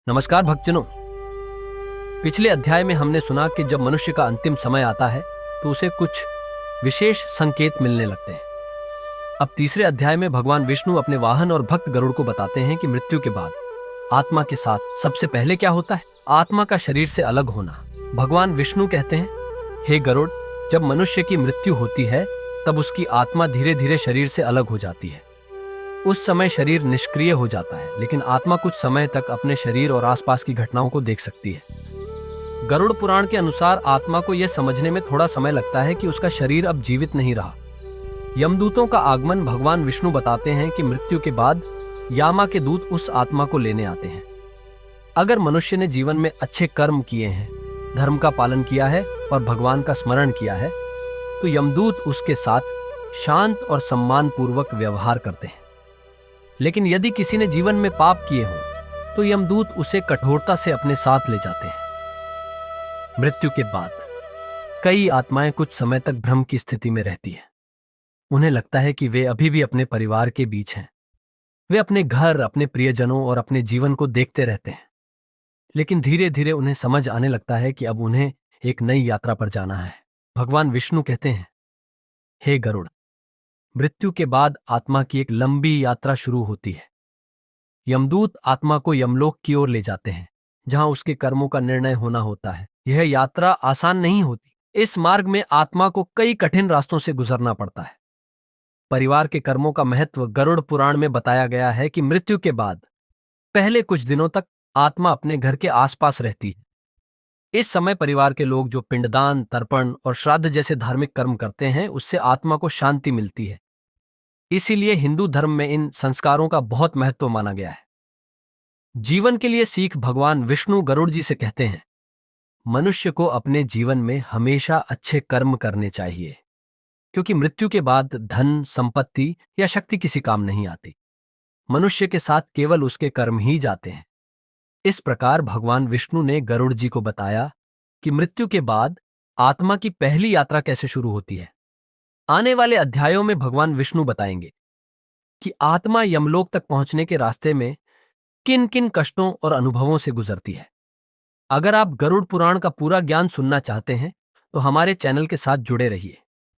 नमस्कार भक्तजनों। पिछले अध्याय में हमने सुना कि जब मनुष्य का अंतिम समय आता है तो उसे कुछ विशेष संकेत मिलने लगते हैं। अब तीसरे अध्याय में भगवान विष्णु अपने वाहन और भक्त गरुड़ को बताते हैं कि मृत्यु के बाद आत्मा के साथ सबसे पहले क्या होता है। आत्मा का शरीर से अलग होना। भगवान विष्णु कहते हैं, हे गरुड़, जब मनुष्य की मृत्यु होती है तब उसकी आत्मा धीरे धीरे शरीर से अलग हो जाती है। उस समय शरीर निष्क्रिय हो जाता है, लेकिन आत्मा कुछ समय तक अपने शरीर और आसपास की घटनाओं को देख सकती है। गरुड़ पुराण के अनुसार आत्मा को यह समझने में थोड़ा समय लगता है कि उसका शरीर अब जीवित नहीं रहा। यमदूतों का आगमन भगवान विष्णु बताते हैं कि मृत्यु के बाद यामा के दूत उस आत्मा को लेने आते हैं। अगर मनुष्य ने जीवन में अच्छे कर्म किए हैं, धर्म का पालन किया है और भगवान का स्मरण किया है, तो यमदूत उसके साथ शांत और सम्मान पूर्वक व्यवहार करते हैं। लेकिन यदि किसी ने जीवन में पाप किए हों तो यमदूत उसे कठोरता से अपने साथ ले जाते हैं। मृत्यु के बाद कई आत्माएं कुछ समय तक भ्रम की स्थिति में रहती हैं। उन्हें लगता है कि वे अभी भी अपने परिवार के बीच हैं। वे अपने घर, अपने प्रियजनों और अपने जीवन को देखते रहते हैं। लेकिन धीरे धीरे उन्हें समझ आने लगता है कि अब उन्हें एक नई यात्रा पर जाना है। भगवान विष्णु कहते हैं, हे गरुड़, मृत्यु के बाद आत्मा की एक लंबी यात्रा शुरू होती है। यमदूत आत्मा को यमलोक की ओर ले जाते हैं, जहां उसके कर्मों का निर्णय होना होता है। यह यात्रा आसान नहीं होती। इस मार्ग में आत्मा को कई कठिन रास्तों से गुजरना पड़ता है। परिवार के कर्मों का महत्व गरुड़ पुराण में बताया गया है कि मृत्यु के बाद पहले कुछ दिनों तक आत्मा अपने घर के आसपास रहती है। इस समय परिवार के लोग जो पिंडदान, तर्पण और श्राद्ध जैसे धार्मिक कर्म करते हैं, उससे आत्मा को शांति मिलती है। इसीलिए हिंदू धर्म में इन संस्कारों का बहुत महत्व माना गया है। जीवन के लिए सीख भगवान विष्णु गरुड़ जी से कहते हैं, मनुष्य को अपने जीवन में हमेशा अच्छे कर्म करने चाहिए, क्योंकि मृत्यु के बाद धन, संपत्ति या शक्ति किसी काम नहीं आती। मनुष्य के साथ केवल उसके कर्म ही जाते हैं। इस प्रकार भगवान विष्णु ने गरुड़ जी को बताया कि मृत्यु के बाद आत्मा की पहली यात्रा कैसे शुरू होती है। आने वाले अध्यायों में भगवान विष्णु बताएंगे कि आत्मा यमलोक तक पहुंचने के रास्ते में किन किन कष्टों और अनुभवों से गुजरती है। अगर आप गरुड़ पुराण का पूरा ज्ञान सुनना चाहते हैं तो हमारे चैनल के साथ जुड़े रहिए।